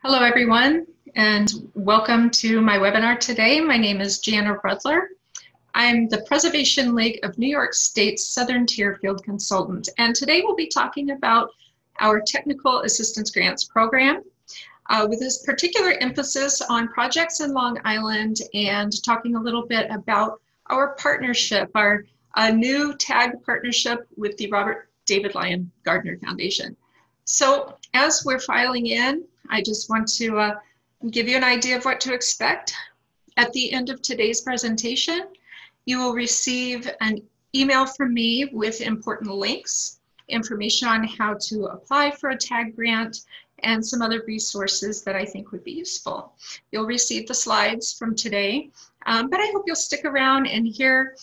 Hello, everyone, and welcome to my webinar today. My name is Jana Rudler. I'm the Preservation League of New York State's Southern Tier Field Consultant, and today we'll be talking about our Technical Assistance Grants Program with this particular emphasis on projects in Long Island and talking a little bit about our partnership, our new TAG partnership with the Robert David Lyon Gardner Foundation. So as we're filing in, I just want to give you an idea of what to expect. At the end of today's presentation, you will receive an email from me with important links, information on how to apply for a TAG grant, and some other resources that I think would be useful. You'll receive the slides from today, but I hope you'll stick around and hear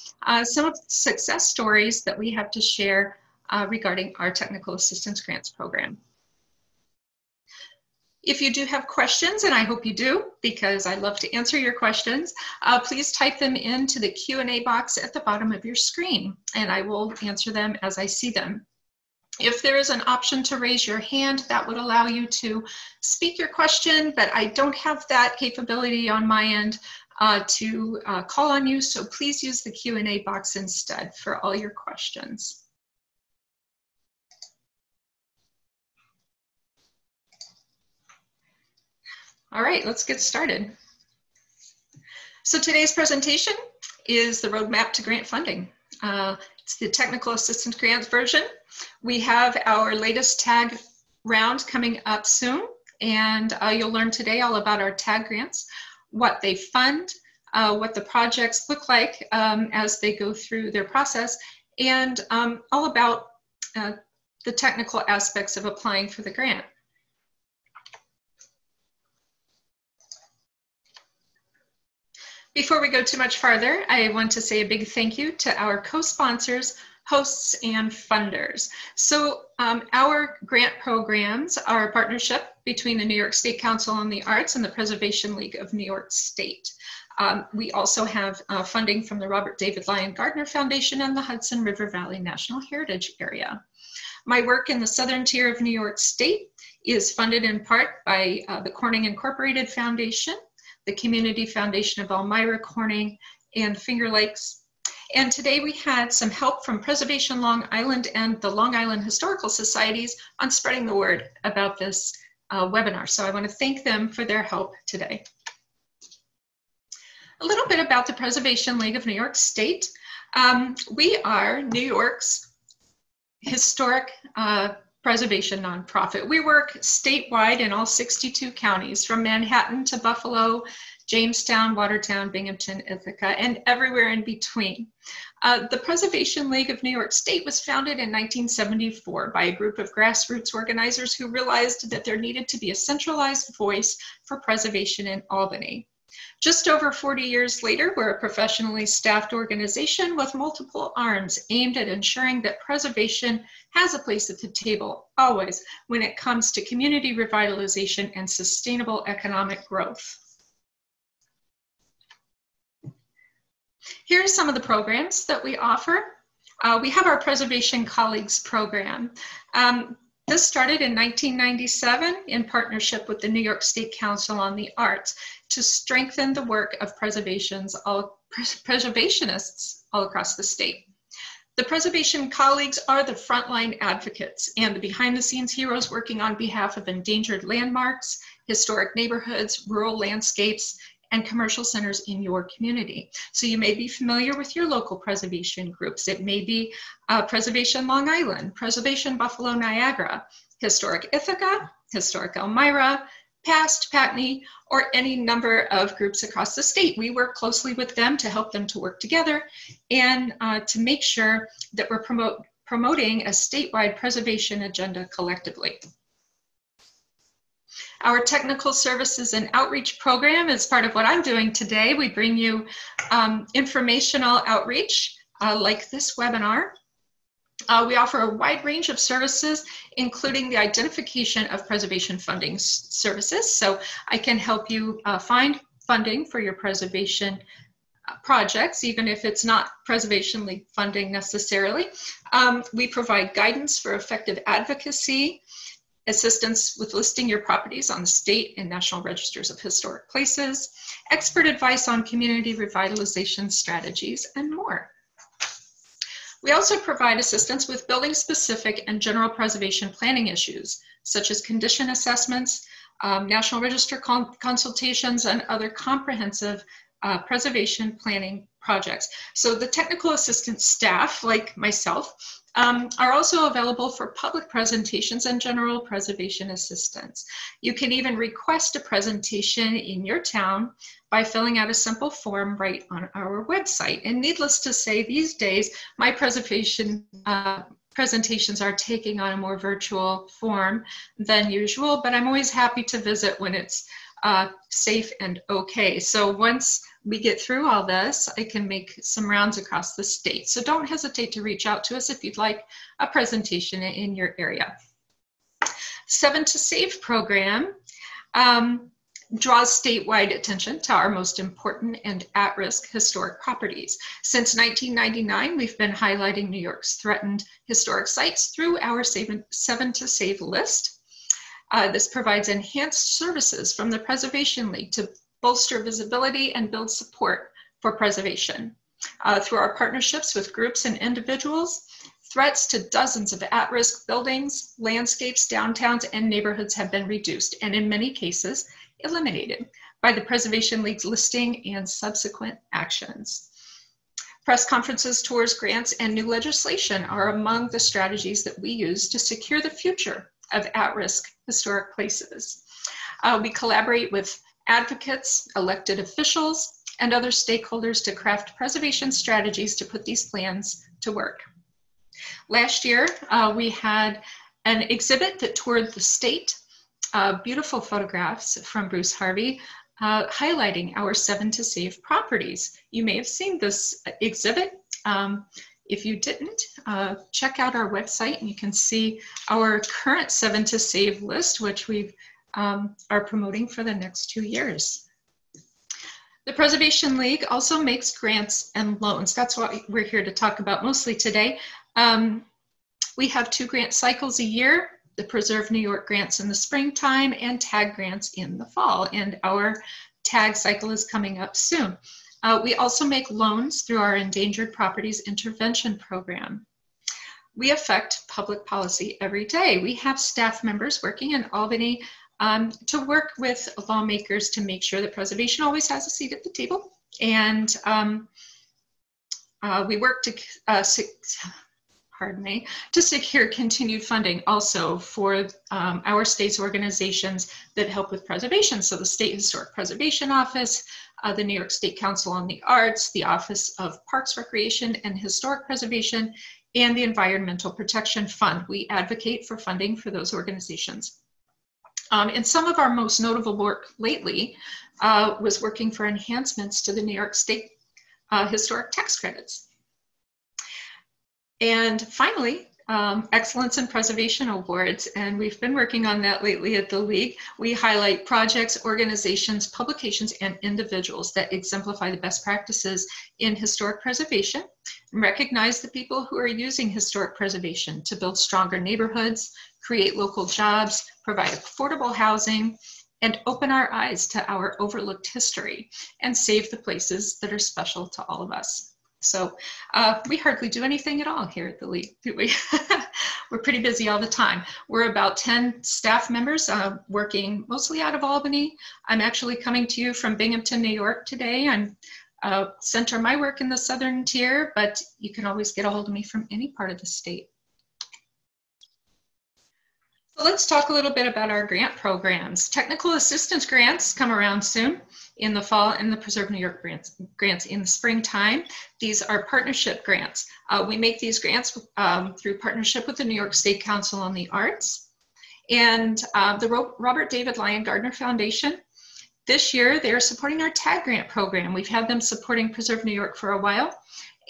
some of the success stories that we have to share regarding our Technical Assistance Grants Program. If you do have questions, and I hope you do, because I love to answer your questions, please type them into the Q&A box at the bottom of your screen, and I will answer them as I see them. If there is an option to raise your hand, that would allow you to speak your question, but I don't have that capability on my end to call on you, so please use the Q&A box instead for all your questions. All right, let's get started. So today's presentation is the roadmap to grant funding. It's the Technical Assistance Grants version. We have our latest TAG round coming up soon, and you'll learn today all about our TAG grants, what they fund, what the projects look like as they go through their process, and all about the technical aspects of applying for the grant. Before we go too much farther, I want to say a big thank you to our co-sponsors, hosts, and funders. So our grant programs are a partnership between the New York State Council on the Arts and the Preservation League of New York State. We also have funding from the Robert David Lyon Gardner Foundation and the Hudson River Valley National Heritage Area. My work in the Southern Tier of New York State is funded in part by the Corning Incorporated Foundation, the Community Foundation of Elmira, Corning, and Finger Lakes. And today we had some help from Preservation Long Island and the Long Island Historical Societies on spreading the word about this webinar. So I want to thank them for their help today. A little bit about the Preservation League of New York State. We are New York's historic preservation nonprofit. We work statewide in all 62 counties, from Manhattan to Buffalo, Jamestown, Watertown, Binghamton, Ithaca, and everywhere in between. The Preservation League of New York State was founded in 1974 by a group of grassroots organizers who realized that there needed to be a centralized voice for preservation in Albany. Just over 40 years later, we're a professionally staffed organization with multiple arms aimed at ensuring that preservation has a place at the table, always, when it comes to community revitalization and sustainable economic growth. Here are some of the programs that we offer. We have our Preservation Colleagues program. This started in 1997 in partnership with the New York State Council on the Arts to strengthen the work of preservationists all across the state. The Preservation Colleagues are the frontline advocates and the behind-the-scenes heroes working on behalf of endangered landmarks, historic neighborhoods, rural landscapes, and commercial centers in your community. So you may be familiar with your local preservation groups. It may be Preservation Long Island, Preservation Buffalo Niagara, Historic Ithaca, Historic Elmira, Past, Patney, or any number of groups across the state. We work closely with them to help them to work together and to make sure that we're promoting a statewide preservation agenda collectively. Our Technical Services and Outreach program is part of what I'm doing today. We bring you informational outreach like this webinar. We offer a wide range of services, including the identification of preservation funding services. So I can help you find funding for your preservation projects, even if it's not Preservation League funding necessarily. We provide guidance for effective advocacy, assistance with listing your properties on the state and national registers of historic places, expert advice on community revitalization strategies, and more. We also provide assistance with building-specific and general preservation planning issues, such as condition assessments, National Register consultations, and other comprehensive preservation planning projects. So the technical assistance staff, like myself, are also available for public presentations and general preservation assistance. You can even request a presentation in your town by filling out a simple form right on our website. And needless to say, these days, my preservation presentations are taking on a more virtual form than usual, but I'm always happy to visit when it's safe and okay. So once we get through all this, I can make some rounds across the state. So don't hesitate to reach out to us if you'd like a presentation in your area. 7 to Save program draws statewide attention to our most important and at-risk historic properties. Since 1999, we've been highlighting New York's threatened historic sites through our 7 to Save list. This provides enhanced services from the Preservation League to bolster visibility and build support for preservation. Through our partnerships with groups and individuals, threats to dozens of at-risk buildings, landscapes, downtowns, and neighborhoods have been reduced, and in many cases, eliminated by the Preservation League's listing and subsequent actions. Press conferences, tours, grants, and new legislation are among the strategies that we use to secure the future of at-risk historic places. We collaborate with advocates, elected officials, and other stakeholders to craft preservation strategies to put these plans to work. Last year, we had an exhibit that toured the state, beautiful photographs from Bruce Harvey, highlighting our 7 to Save properties. You may have seen this exhibit. If you didn't, check out our website and you can see our current 7 to Save list, which we are promoting for the next 2 years. The Preservation League also makes grants and loans. That's what we're here to talk about mostly today. We have 2 grant cycles a year, the Preserve New York grants in the springtime and TAG grants in the fall, and our TAG cycle is coming up soon. We also make loans through our Endangered Properties Intervention Program. We affect public policy every day. We have staff members working in Albany to work with lawmakers to make sure that preservation always has a seat at the table. And we work to secure continued funding also for our state's organizations that help with preservation. So the State Historic Preservation Office, the New York State Council on the Arts, the Office of Parks, Recreation, and Historic Preservation, and the Environmental Protection Fund. We advocate for funding for those organizations. And some of our most notable work lately was working for enhancements to the New York State historic tax credits. And finally, Excellence in Preservation Awards, and we've been working on that lately at the League. We highlight projects, organizations, publications, and individuals that exemplify the best practices in historic preservation, and recognize the people who are using historic preservation to build stronger neighborhoods, create local jobs, provide affordable housing, and open our eyes to our overlooked history, and save the places that are special to all of us. So we hardly do anything at all here at the League, do we? We're pretty busy all the time. We're about 10 staff members working mostly out of Albany. I'm actually coming to you from Binghamton, New York today. I'm center my work in the Southern Tier, but you can always get a hold of me from any part of the state. So let's talk a little bit about our grant programs. Technical assistance grants come around soon in the fall, and the Preserve New York grants in the springtime. These are partnership grants. We make these grants through partnership with the New York State Council on the Arts and the Robert David Lyon Gardner Foundation. This year, they're supporting our TAG grant program. We've had them supporting Preserve New York for a while,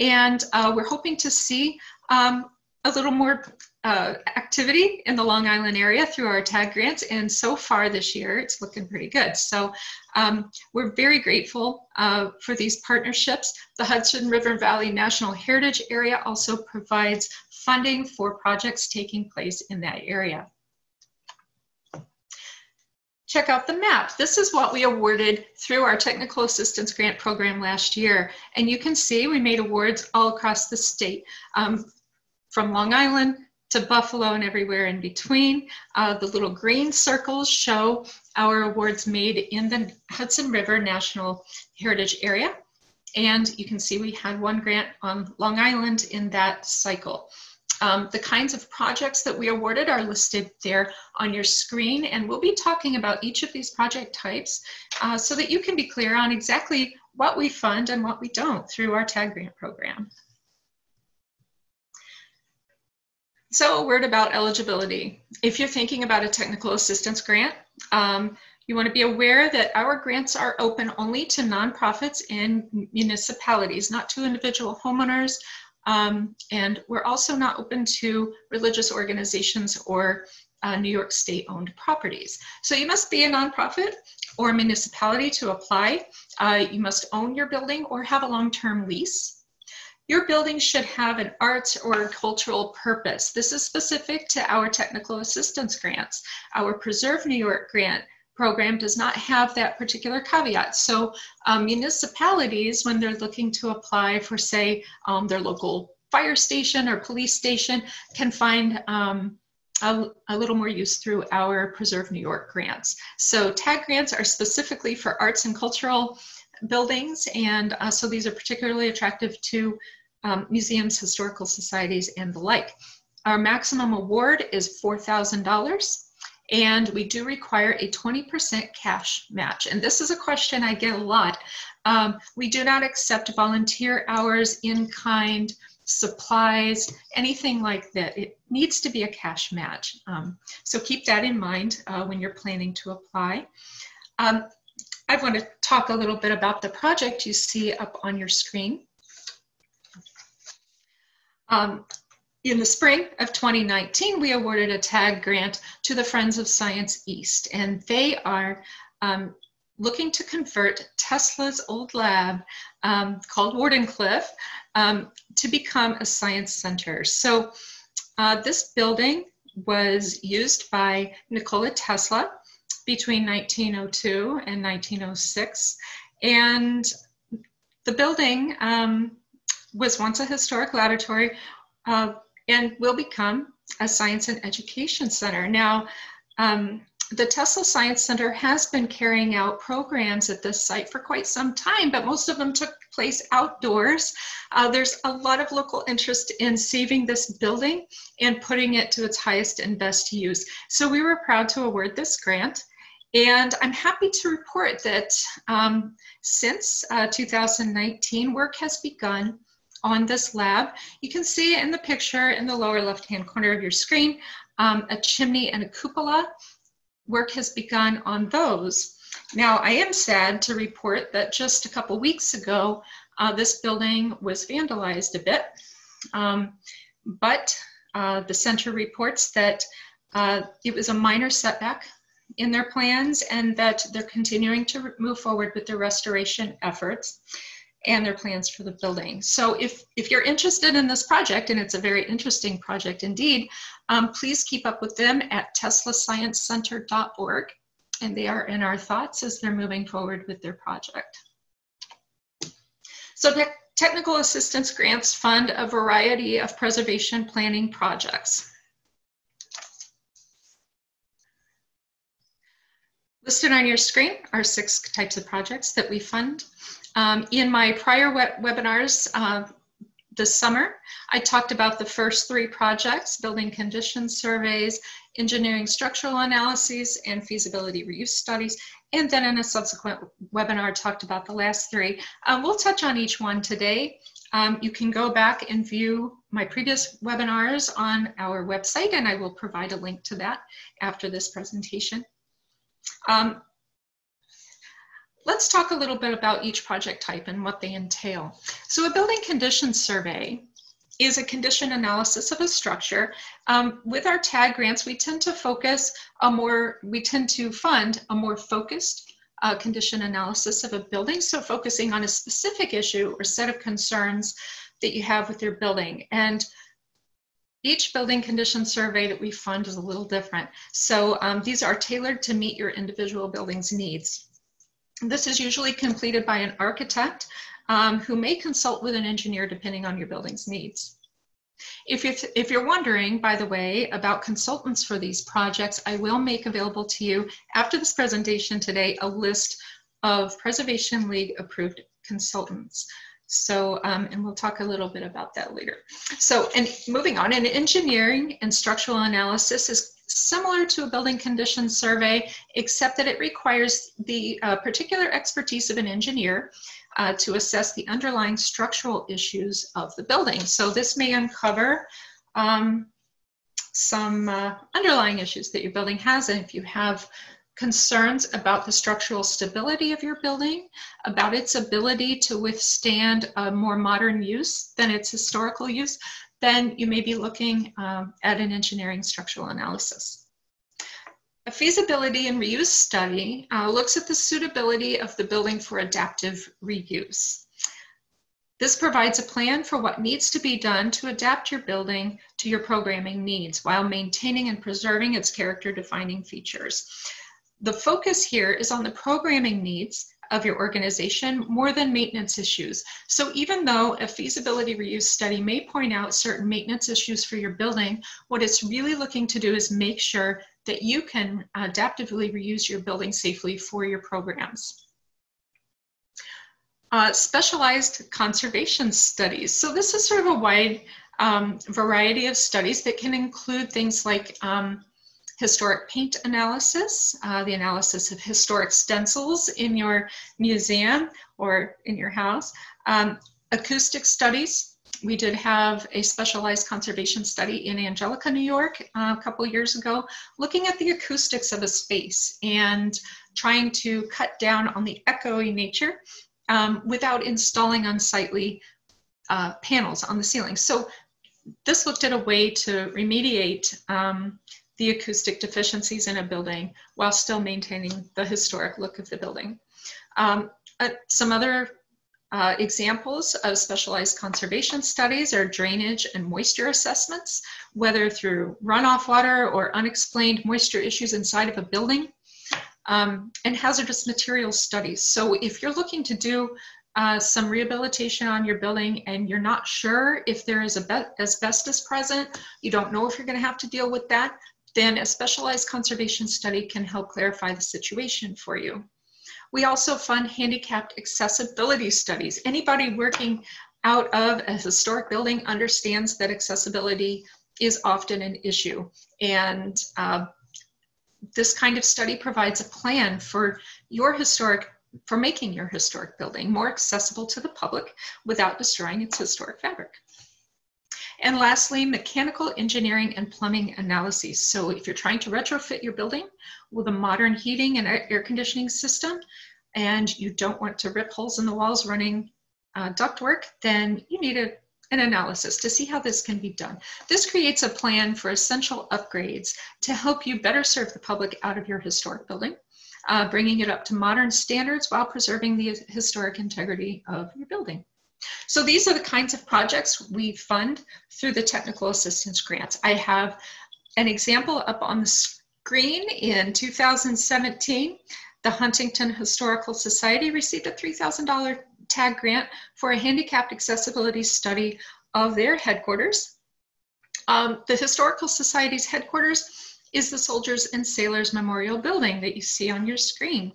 and we're hoping to see a little more activity in the Long Island area through our TAG grants, and so far this year it's looking pretty good. So we're very grateful for these partnerships. The Hudson River Valley National Heritage Area also provides funding for projects taking place in that area. check out the map. This is what we awarded through our Technical Assistance Grant Program last year. And you can see we made awards all across the state, from Long Island to Buffalo and everywhere in between. The little green circles show our awards made in the Hudson River National Heritage Area. And you can see we had one grant on Long Island in that cycle. The kinds of projects that we awarded are listed there on your screen, and we'll be talking about each of these project types so that you can be clear on exactly what we fund and what we don't through our TAG grant program. So a word about eligibility. If you're thinking about a technical assistance grant, you want to be aware that our grants are open only to nonprofits and municipalities, not to individual homeowners. And we're also not open to religious organizations or New York State-owned properties. So you must be a nonprofit or a municipality to apply. You must own your building or have a long-term lease. Your building should have an arts or cultural purpose. This is specific to our technical assistance grants. Our Preserve New York grant program does not have that particular caveat. So municipalities, when they're looking to apply for, say, their local fire station or police station, can find a little more use through our Preserve New York grants. So TAG grants are specifically for arts and cultural buildings, and so these are particularly attractive to museums, historical societies, and the like. Our maximum award is $4,000. And we do require a 20% cash match. And this is a question I get a lot. We do not accept volunteer hours, in-kind, supplies, anything like that. It needs to be a cash match. So keep that in mind when you're planning to apply. I want to talk a little bit about the project you see up on your screen. In the spring of 2019, we awarded a TAG grant to the Friends of Science East, and they are looking to convert Tesla's old lab called Wardenclyffe to become a science center. So this building was used by Nikola Tesla between 1902 and 1906, and the building was once a historic laboratory and will become a science and education center. Now, the Tesla Science Center has been carrying out programs at this site for quite some time, but most of them took place outdoors. There's a lot of local interest in saving this building and putting it to its highest and best use. So we were proud to award this grant. And I'm happy to report that since 2019, work has begun on this lab. You can see in the picture in the lower left-hand corner of your screen, a chimney and a cupola. Work has begun on those. Now, I am sad to report that just a couple weeks ago, this building was vandalized a bit, but the center reports that it was a minor setback in their plans and that they're continuing to move forward with their restoration efforts and their plans for the building. So if you're interested in this project, and it's a very interesting project indeed, please keep up with them at teslasciencecenter.org, and they are in our thoughts as they're moving forward with their project. So technical assistance grants fund a variety of preservation planning projects. Listed on your screen are 6 types of projects that we fund. In my prior webinars this summer, I talked about the first 3 projects: building condition surveys, engineering structural analyses, and feasibility reuse studies. And then in a subsequent webinar, talked about the last 3. We'll touch on each one today. You can go back and view my previous webinars on our website, and I will provide a link to that after this presentation. Let's talk a little bit about each project type and what they entail. So a building condition survey is a condition analysis of a structure. With our TAG grants, we tend to fund a more focused condition analysis of a building. So focusing on a specific issue or set of concerns that you have with your building. And Each building condition survey that we fund is a little different. So these are tailored to meet your individual building's needs. This is usually completed by an architect who may consult with an engineer depending on your building's needs. If you're wondering, by the way, about consultants for these projects, I will make available to you after this presentation today a list of Preservation League approved consultants. So, and we'll talk a little bit about that later. So, and moving on, and engineering and structural analysis is similar to a building condition survey, except that it requires the particular expertise of an engineer to assess the underlying structural issues of the building. So this may uncover some underlying issues that your building has, and if you have concerns about the structural stability of your building, about its ability to withstand a more modern use than its historical use, then you may be looking at an engineering structural analysis. A feasibility and reuse study looks at the suitability of the building for adaptive reuse. This provides a plan for what needs to be done to adapt your building to your programming needs while maintaining and preserving its character-defining features. The focus here is on the programming needs of your organization more than maintenance issues. So even though a feasibility reuse study may point out certain maintenance issues for your building, what it's really looking to do is make sure that you can adaptively reuse your building safely for your programs. Specialized conservation studies. So this is sort of a wide variety of studies that can include things like historic paint analysis, the analysis of historic stencils in your museum or in your house, acoustic studies. We did have a specialized conservation study in Angelica, New York, a couple of years ago, looking at the acoustics of a space and trying to cut down on the echoey nature without installing unsightly panels on the ceiling. So this looked at a way to remediate the acoustic deficiencies in a building while still maintaining the historic look of the building. Some other examples of specialized conservation studies are drainage and moisture assessments, whether through runoff water or unexplained moisture issues inside of a building, and hazardous materials studies. So if you're looking to do some rehabilitation on your building and you're not sure if there is asbestos present, you don't know if you're going to have to deal with that, then a specialized conservation study can help clarify the situation for you. We also fund handicapped accessibility studies. Anybody working out of a historic building understands that accessibility is often an issue. And this kind of study provides a plan for making your historic building more accessible to the public without destroying its historic fabric. And lastly, mechanical engineering and plumbing analyses. So if you're trying to retrofit your building with a modern heating and air conditioning system, and you don't want to rip holes in the walls running ductwork, then you need an analysis to see how this can be done. This creates a plan for essential upgrades to help you better serve the public out of your historic building, bringing it up to modern standards while preserving the historic integrity of your building. So these are the kinds of projects we fund through the technical assistance grants. I have an example up on the screen. In 2017, the Huntington Historical Society received a $3,000 TAG grant for a handicapped accessibility study of their headquarters. The Historical Society's headquarters is the Soldiers and Sailors Memorial Building that you see on your screen.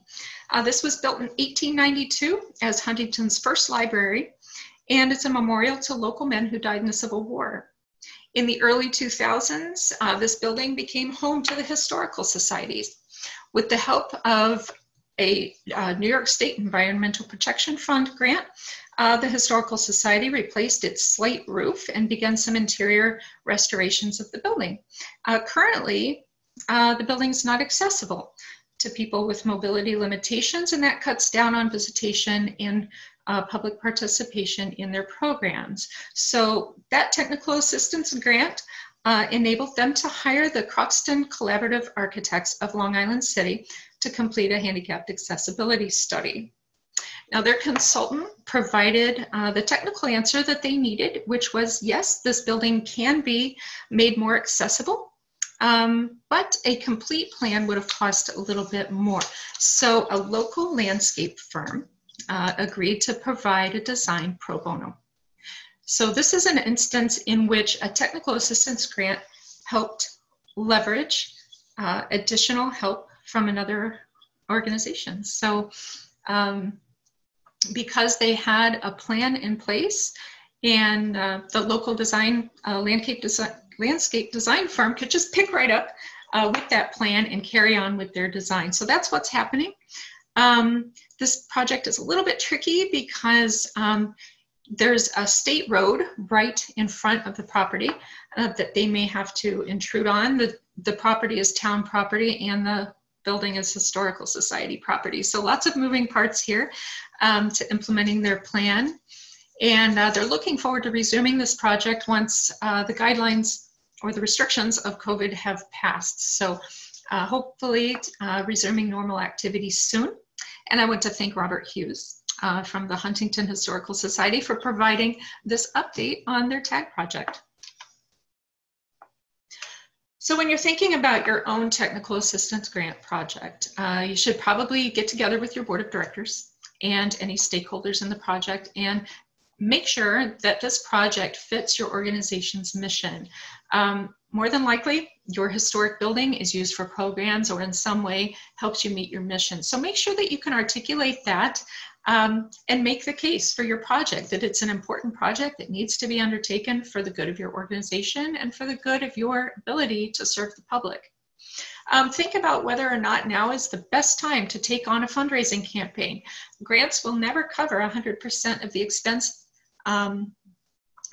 This was built in 1892 as Huntington's first library, and it's a memorial to local men who died in the Civil War. In the early 2000s, this building became home to the Historical Societies. With the help of a New York State Environmental Protection Fund grant, the Historical Society replaced its slate roof and began some interior restorations of the building. Currently, the building's not accessible to people with mobility limitations, and that cuts down on visitation and public participation in their programs. So that technical assistance grant enabled them to hire the Croxton Collaborative Architects of Long Island City to complete a handicapped accessibility study. Now, their consultant provided the technical answer that they needed, which was, yes, this building can be made more accessible, but a complete plan would have cost a little bit more. So a local landscape firm agreed to provide a design pro bono. So this is an instance in which a technical assistance grant helped leverage additional help from another organization. So because they had a plan in place, and the local landscape design firm could just pick right up with that plan and carry on with their design. So that's what's happening. This project is a little bit tricky because there's a state road right in front of the property that they may have to intrude on. The property is town property and the building is historical society property. So lots of moving parts here to implementing their plan. And they're looking forward to resuming this project once the guidelines or the restrictions of COVID have passed. So hopefully resuming normal activity soon. And I want to thank Robert Hughes from the Huntington Historical Society for providing this update on their TAG project. So when you're thinking about your own technical assistance grant project, you should probably get together with your board of directors and any stakeholders in the project and make sure that this project fits your organization's mission. More than likely, your historic building is used for programs or in some way helps you meet your mission. So make sure that you can articulate that and make the case for your project, that it's an important project that needs to be undertaken for the good of your organization and for the good of your ability to serve the public. Think about whether or not now is the best time to take on a fundraising campaign. Grants will never cover 100% of the expense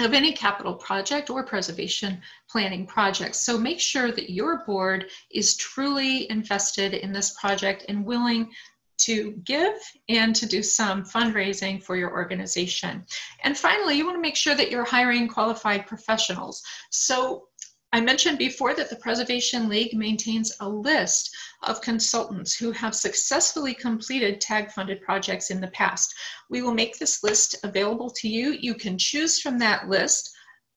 of any capital project or preservation planning project. So make sure that your board is truly invested in this project and willing to give and to do some fundraising for your organization. And finally, you want to make sure that you're hiring qualified professionals. So I mentioned before that the Preservation League maintains a list of consultants who have successfully completed TAG-funded projects in the past. We will make this list available to you. You can choose from that list.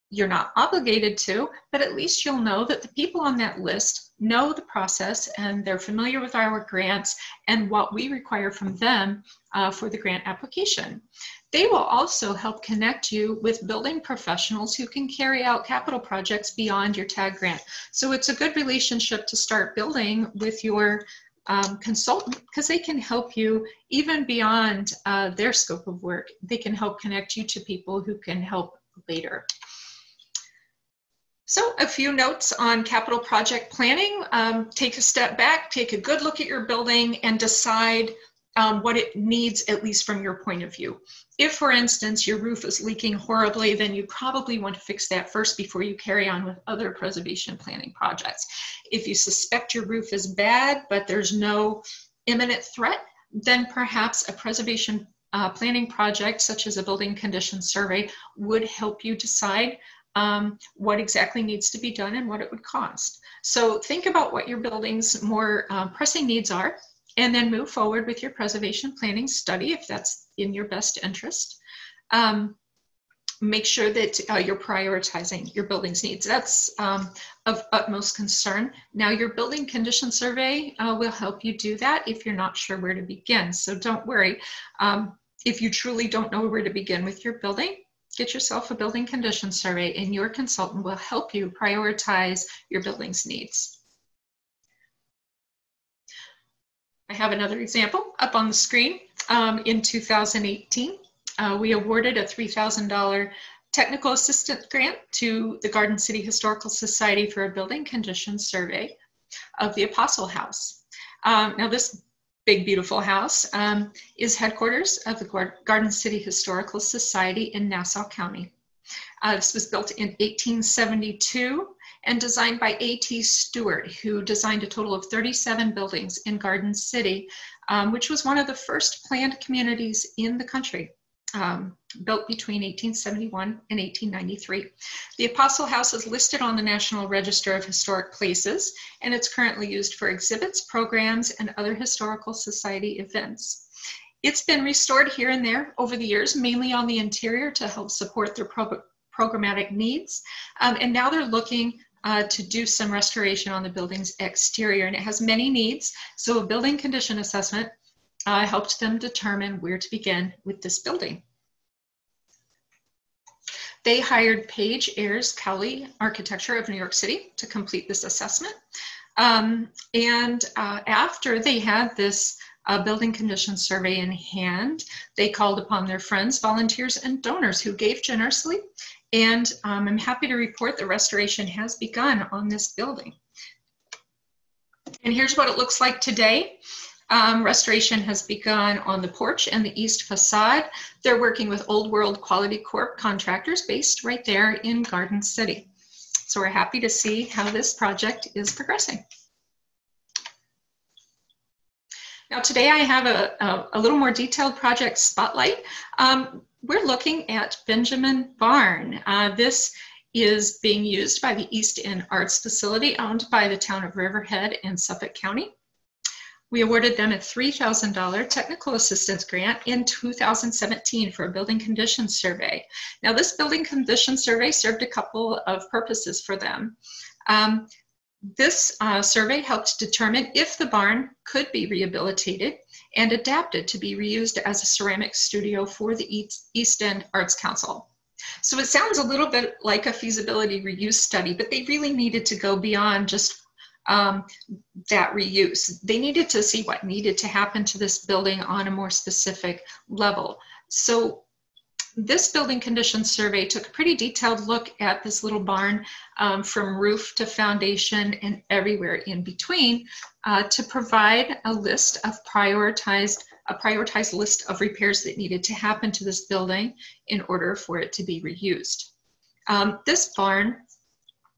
You're not obligated to, but at least you'll know that the people on that list know the process and they're familiar with our grants and what we require from them for the grant application. They will also help connect you with building professionals who can carry out capital projects beyond your TAG grant. So it's a good relationship to start building with your consultant because they can help you even beyond their scope of work. They can help connect you to people who can help later. So a few notes on capital project planning. Take a step back, take a good look at your building and decide what it needs, at least from your point of view. If, for instance, your roof is leaking horribly, then you probably want to fix that first before you carry on with other preservation planning projects. If you suspect your roof is bad, but there's no imminent threat, then perhaps a preservation planning project, such as a building condition survey, would help you decide what exactly needs to be done and what it would cost. So think about what your building's more pressing needs are, and then move forward with your preservation planning study if that's in your best interest. Make sure that you're prioritizing your building's needs. That's of utmost concern. Now, your building condition survey will help you do that if you're not sure where to begin. So don't worry. If you truly don't know where to begin with your building, get yourself a building condition survey and your consultant will help you prioritize your building's needs. I have another example up on the screen. In 2018, we awarded a $3,000 technical assistance grant to the Garden City Historical Society for a building condition survey of the Apostle House. Now this big, beautiful house is headquarters of the Garden City Historical Society in Nassau County. This was built in 1872 and designed by A.T. Stewart, who designed a total of 37 buildings in Garden City, which was one of the first planned communities in the country, built between 1871 and 1893. The Apostle House is listed on the National Register of Historic Places, and it's currently used for exhibits, programs, and other historical society events. It's been restored here and there over the years, mainly on the interior to help support their programmatic needs. And now they're looking to do some restoration on the building's exterior, and it has many needs. So a building condition assessment helped them determine where to begin with this building. They hired Page Ayers Cowley Architecture of New York City to complete this assessment. After they had this building condition survey in hand, they called upon their friends, volunteers, and donors who gave generously. And I'm happy to report the restoration has begun on this building. And here's what it looks like today. Restoration has begun on the porch and the east facade. They're working with Old World Quality Corp contractors based right there in Garden City. So we're happy to see how this project is progressing. Now today I have a little more detailed project spotlight. We're looking at Benjamin Barn. This is being used by the East End Arts Facility owned by the town of Riverhead in Suffolk County. We awarded them a $3,000 technical assistance grant in 2017 for a building condition survey. Now this building condition survey served a couple of purposes for them. This survey helped determine if the barn could be rehabilitated and adapted to be reused as a ceramic studio for the East End Arts Council. So it sounds a little bit like a feasibility reuse study, but they really needed to go beyond just that reuse. They needed to see what needed to happen to this building on a more specific level. So this building condition survey took a pretty detailed look at this little barn from roof to foundation and everywhere in between to provide a list of prioritized list of repairs that needed to happen to this building in order for it to be reused. This barn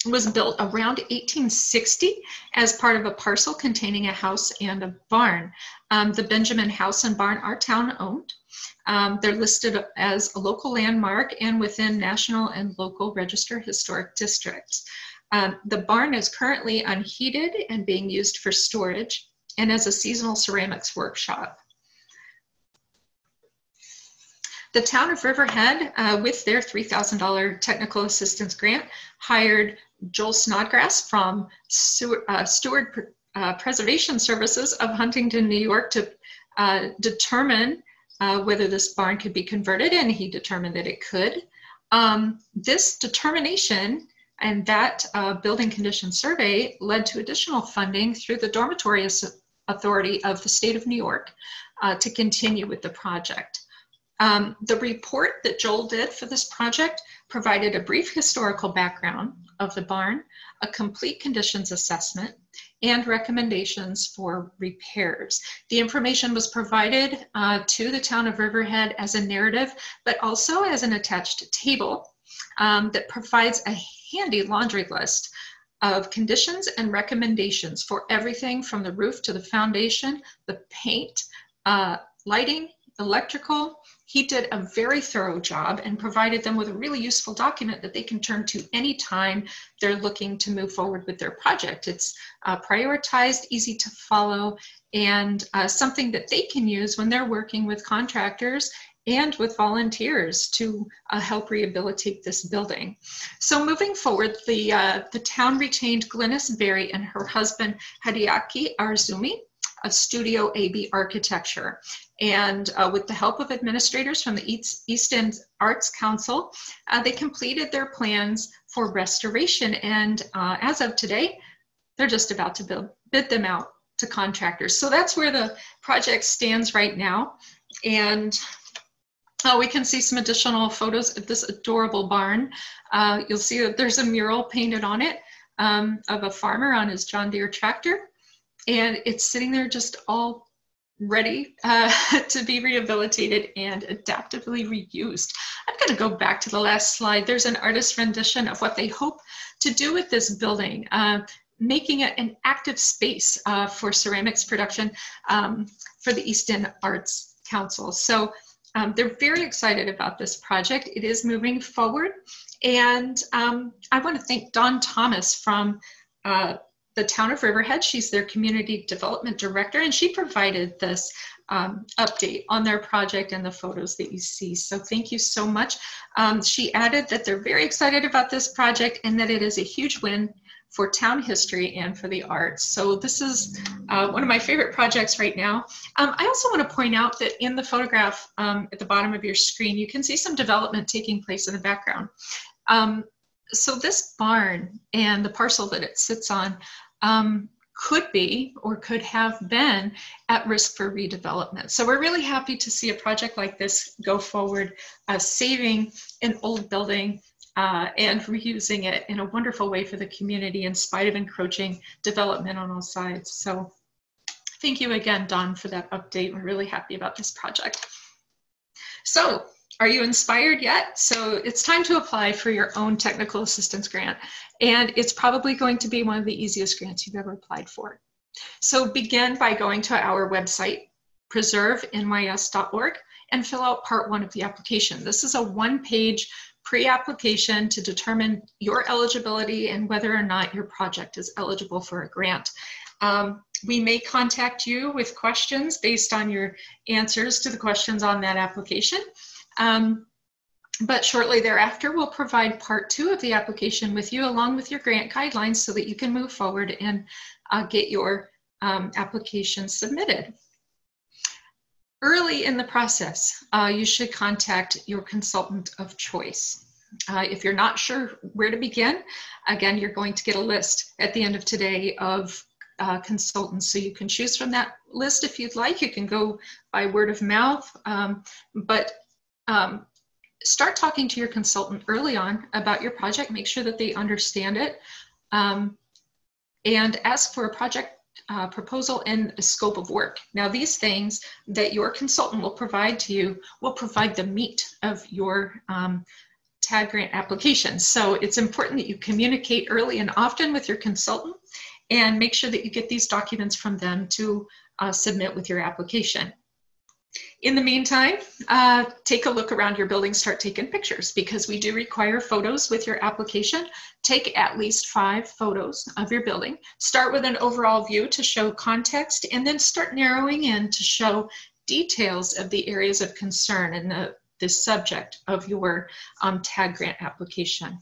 was built around 1860 as part of a parcel containing a house and a barn. The Benjamin house and barn are town owned. They're listed as a local landmark and within national and local register historic districts. The barn is currently unheated and being used for storage and as a seasonal ceramics workshop. The town of Riverhead, with their $3,000 technical assistance grant, hired Joel Snodgrass from Steward Preservation Services of Huntington, New York to determine whether this barn could be converted, and he determined that it could. This determination and that building condition survey led to additional funding through the Dormitory Authority of the state of New York to continue with the project. The report that Joel did for this project provided a brief historical background of the barn, a complete conditions assessment, and recommendations for repairs. The information was provided to the town of Riverhead as a narrative, but also as an attached table that provides a handy laundry list of conditions and recommendations for everything from the roof to the foundation, the paint, lighting, electrical. He did a very thorough job and provided them with a really useful document that they can turn to anytime they're looking to move forward with their project. It's prioritized, easy to follow, and something that they can use when they're working with contractors and with volunteers to help rehabilitate this building. So moving forward, the town retained Glynis Berry and her husband Hideaki Arzumi of Studio AB Architecture. And with the help of administrators from the East End Arts Council, they completed their plans for restoration. And as of today, they're just about to bid them out to contractors. So that's where the project stands right now. And we can see some additional photos of this adorable barn. You'll see that there's a mural painted on it of a farmer on his John Deere tractor. And it's sitting there just all ready to be rehabilitated and adaptively reused. I'm going to go back to the last slide. There's an artist's rendition of what they hope to do with this building, making it an active space for ceramics production for the East End Arts Council. So they're very excited about this project. It is moving forward. And I want to thank Don Thomas from the town of Riverhead. She's their community development director, and she provided this update on their project and the photos that you see. So thank you so much. She added that they're very excited about this project and that it is a huge win for town history and for the arts. So this is one of my favorite projects right now. I also want to point out that in the photograph at the bottom of your screen, you can see some development taking place in the background. So this barn and the parcel that it sits on could be or could have been at risk for redevelopment. So we're really happy to see a project like this go forward, saving an old building and reusing it in a wonderful way for the community in spite of encroaching development on all sides. So thank you again, Dawn, for that update. We're really happy about this project. So are you inspired yet? So it's time to apply for your own technical assistance grant. And it's probably going to be one of the easiest grants you've ever applied for. So begin by going to our website, preservenys.org, and fill out part 1 of the application. This is a 1-page pre-application to determine your eligibility and whether or not your project is eligible for a grant. We may contact you with questions based on your answers to the questions on that application. But shortly thereafter, we'll provide part 2 of the application with you along with your grant guidelines so that you can move forward and get your application submitted. Early in the process, you should contact your consultant of choice. If you're not sure where to begin, again, you're going to get a list at the end of today of consultants. So you can choose from that list if you'd like. You can go by word of mouth, start talking to your consultant early on about your project. Make sure that they understand it, and ask for a project proposal and a scope of work. Now, these things that your consultant will provide to you will provide the meat of your TAG grant application. So it's important that you communicate early and often with your consultant and make sure that you get these documents from them to submit with your application. In the meantime, take a look around your building, start taking pictures because we do require photos with your application. Take at least 5 photos of your building. Start with an overall view to show context and then start narrowing in to show details of the areas of concern and the subject of your TAG grant application.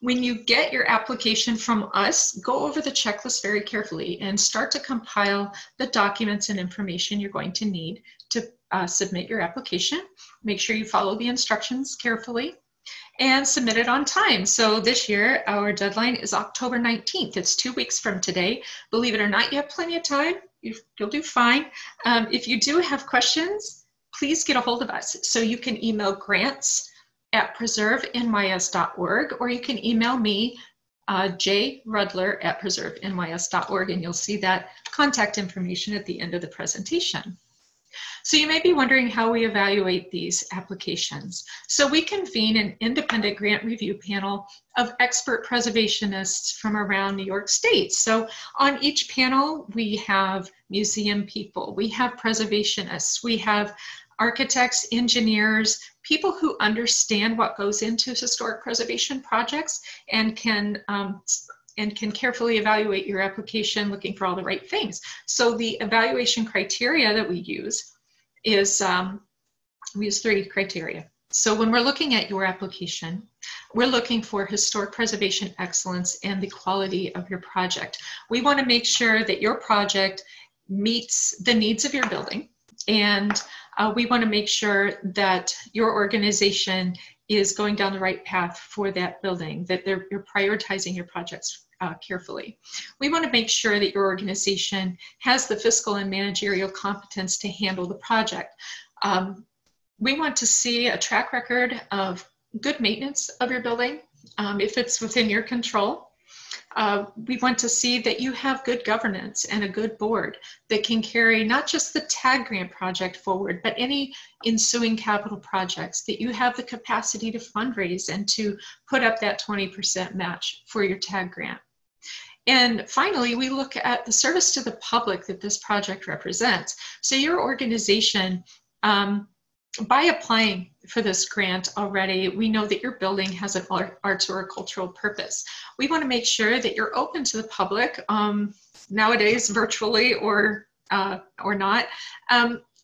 When you get your application from us, go over the checklist very carefully and start to compile the documents and information you're going to need to submit your application. Make sure you follow the instructions carefully and submit it on time. So this year, our deadline is October 19th. It's 2 weeks from today. Believe it or not, you have plenty of time. You'll do fine. If you do have questions, please get a hold of us. So you can email grants@preservenys.org, or you can email me, jrudler@preservenys.org, and you'll see that contact information at the end of the presentation. So you may be wondering how we evaluate these applications. So we convene an independent grant review panel of expert preservationists from around New York State. So on each panel, we have museum people, we have preservationists, we have architects, engineers, people who understand what goes into historic preservation projects and can carefully evaluate your application looking for all the right things. So the evaluation criteria that we use is, we use 3 criteria. So when we're looking at your application, we're looking for historic preservation excellence and the quality of your project. We want to make sure that your project meets the needs of your building, and we want to make sure that your organization is going down the right path for that building, that you're prioritizing your projects carefully. We want to make sure that your organization has the fiscal and managerial competence to handle the project. We want to see a track record of good maintenance of your building, if it's within your control. We want to see that you have good governance and a good board that can carry not just the TAG grant project forward, but any ensuing capital projects, that you have the capacity to fundraise and to put up that 20% match for your TAG grant. And finally, we look at the service to the public that this project represents. So your organization by applying for this grant already, we know that your building has an arts or a cultural purpose. We want to make sure that you're open to the public, nowadays virtually or not.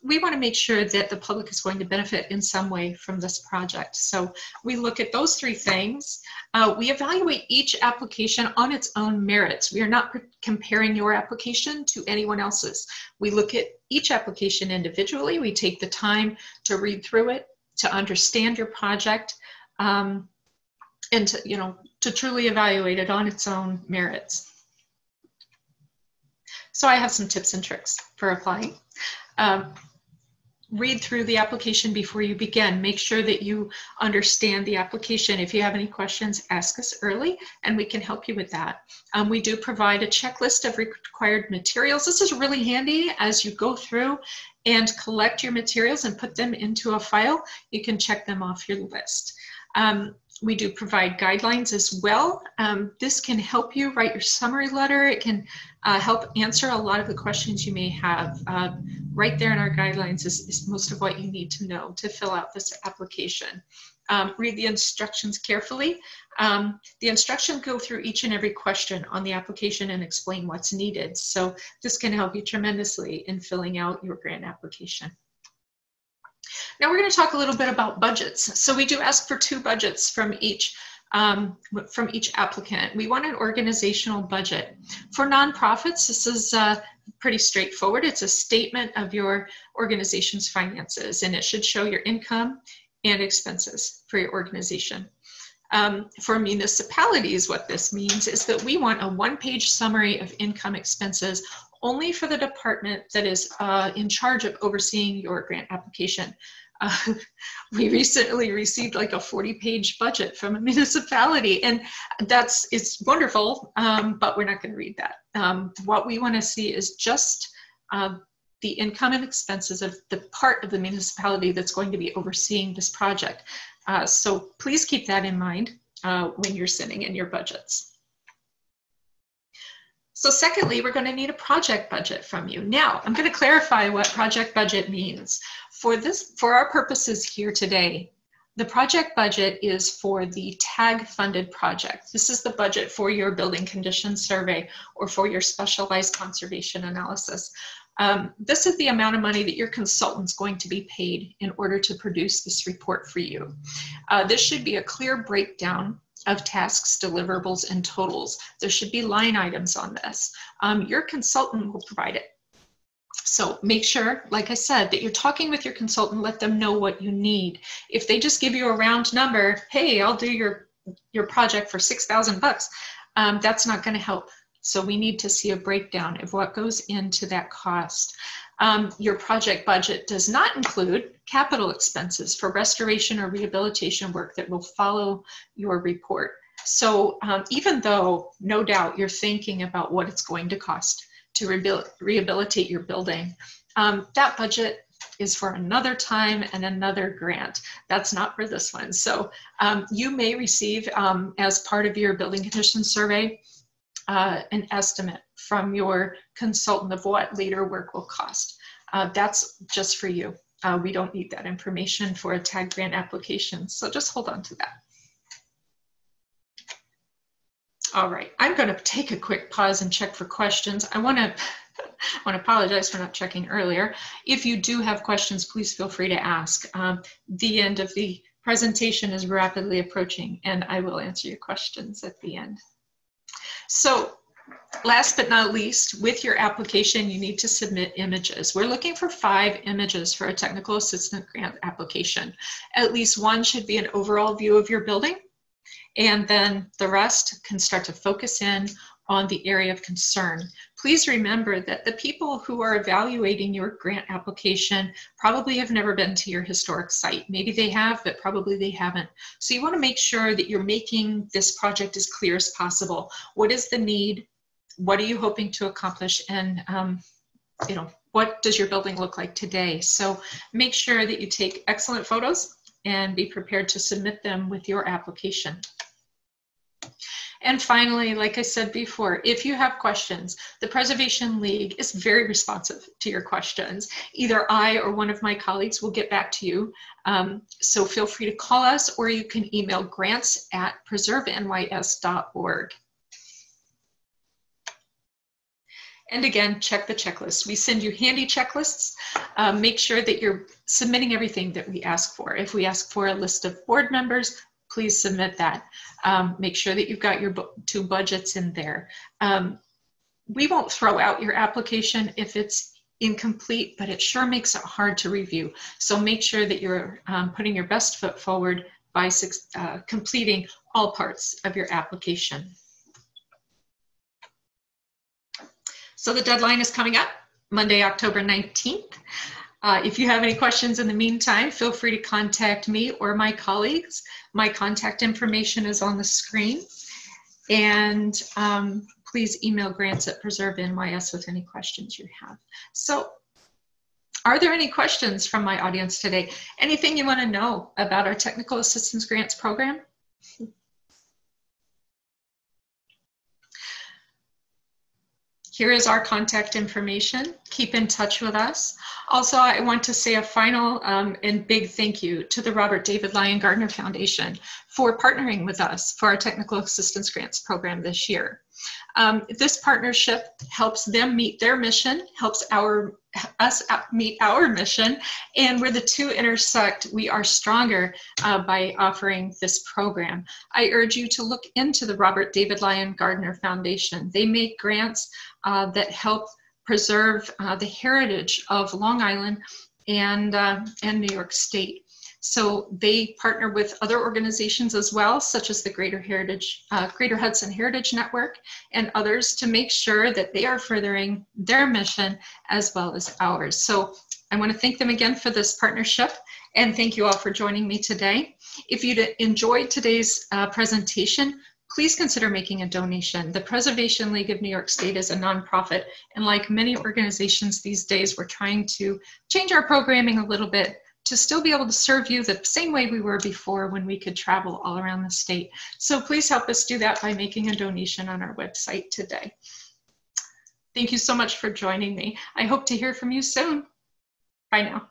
We want to make sure that the public is going to benefit in some way from this project. So we look at those three things. We evaluate each application on its own merits. We are not comparing your application to anyone else's. We look at each application individually. We take the time to read through it, to understand your project, and to truly evaluate it on its own merits. So I have some tips and tricks for applying. Read through the application before you begin. Make sure that you understand the application. If you have any questions, ask us early and we can help you with that. We do provide a checklist of required materials. This is really handy as you go through and collect your materials and put them into a file. You can check them off your list. We do provide guidelines as well. This can help you write your summary letter. It can help answer a lot of the questions you may have. Right there in our guidelines is most of what you need to know to fill out this application. Read the instructions carefully. The instructions go through each and every question on the application and explain what's needed. So this can help you tremendously in filling out your grant application. Now we're going to talk a little bit about budgets. So we do ask for 2 budgets from each applicant. We want an organizational budget. For nonprofits, this is pretty straightforward. It's a statement of your organization's finances, and it should show your income and expenses for your organization. For municipalities, what this means is that we want a 1-page summary of income expenses only for the department that is in charge of overseeing your grant application. We recently received like a 40-page budget from a municipality, and it's wonderful, but we're not going to read that. What we want to see is just the income and expenses of the part of the municipality that's going to be overseeing this project. So please keep that in mind when you're sending in your budgets. So secondly, we're going to need a project budget from you. Now, I'm going to clarify what project budget means. For our purposes here today, the project budget is for the TAG-funded project. This is the budget for your building condition survey or for your specialized conservation analysis. This is the amount of money that your consultant's going to be paid in order to produce this report for you. This should be a clear breakdown of tasks, deliverables, and totals. There should be line items on this. Your consultant will provide it. So make sure, like I said, that you're talking with your consultant, let them know what you need. If they just give you a round number, hey, I'll do your project for $6,000, that's not going to help. So we need to see a breakdown of what goes into that cost. Your project budget does not include capital expenses for restoration or rehabilitation work that will follow your report. So even though, no doubt, you're thinking about what it's going to cost to rehabilitate your building, that budget is for another time and another grant. That's not for this one. So you may receive, as part of your building condition survey, an estimate from your consultant of what later work will cost. That's just for you. We don't need that information for a TAG grant application, so just hold on to that. All right, I'm going to take a quick pause and check for questions. I want to apologize for not checking earlier. If you do have questions, please feel free to ask. The end of the presentation is rapidly approaching, and I will answer your questions at the end. So, last but not least, with your application, you need to submit images. We're looking for 5 images for a technical assistant grant application. At least 1 should be an overall view of your building, and then the rest can start to focus in on the area of concern. Please remember that the people who are evaluating your grant application probably have never been to your historic site. Maybe they have, but probably they haven't. So you want to make sure that you're making this project as clear as possible. What is the need? What are you hoping to accomplish? And what does your building look like today? So make sure that you take excellent photos and be prepared to submit them with your application. And finally, like I said before, if you have questions, the Preservation League is very responsive to your questions. Either I or one of my colleagues will get back to you. So feel free to call us, or you can email grants@preservenys.org. And again, check the checklist. We send you handy checklists. Make sure that you're submitting everything that we ask for. If we ask for a list of board members, please submit that. Make sure that you've got your two budgets in there. We won't throw out your application if it's incomplete, but it sure makes it hard to review. So make sure that you're putting your best foot forward by completing all parts of your application. So the deadline is coming up, Monday, October 19th. If you have any questions in the meantime, feel free to contact me or my colleagues. My contact information is on the screen. And please email grants@preservenys with any questions you have. So are there any questions from my audience today? Anything you want to know about our Technical Assistance Grants program? Here is our contact information. Keep in touch with us. Also, I want to say a final and big thank you to the Robert David Lyon Gardner Foundation for partnering with us for our Technical Assistance Grants program this year. This partnership helps them meet their mission, helps us meet our mission, and where the two intersect, we are stronger by offering this program. I urge you to look into the Robert David Lyon Gardner Foundation. They make grants that help preserve the heritage of Long Island and New York State. So they partner with other organizations as well, such as the Greater Hudson Heritage Network and others, to make sure that they are furthering their mission as well as ours. So I want to thank them again for this partnership, and thank you all for joining me today. If you enjoyed today's presentation, please consider making a donation. The Preservation League of New York State is a nonprofit, and like many organizations these days, we're trying to change our programming a little bit to still be able to serve you the same way we were before, when we could travel all around the state. So please help us do that by making a donation on our website today. Thank you so much for joining me. I hope to hear from you soon. Bye now.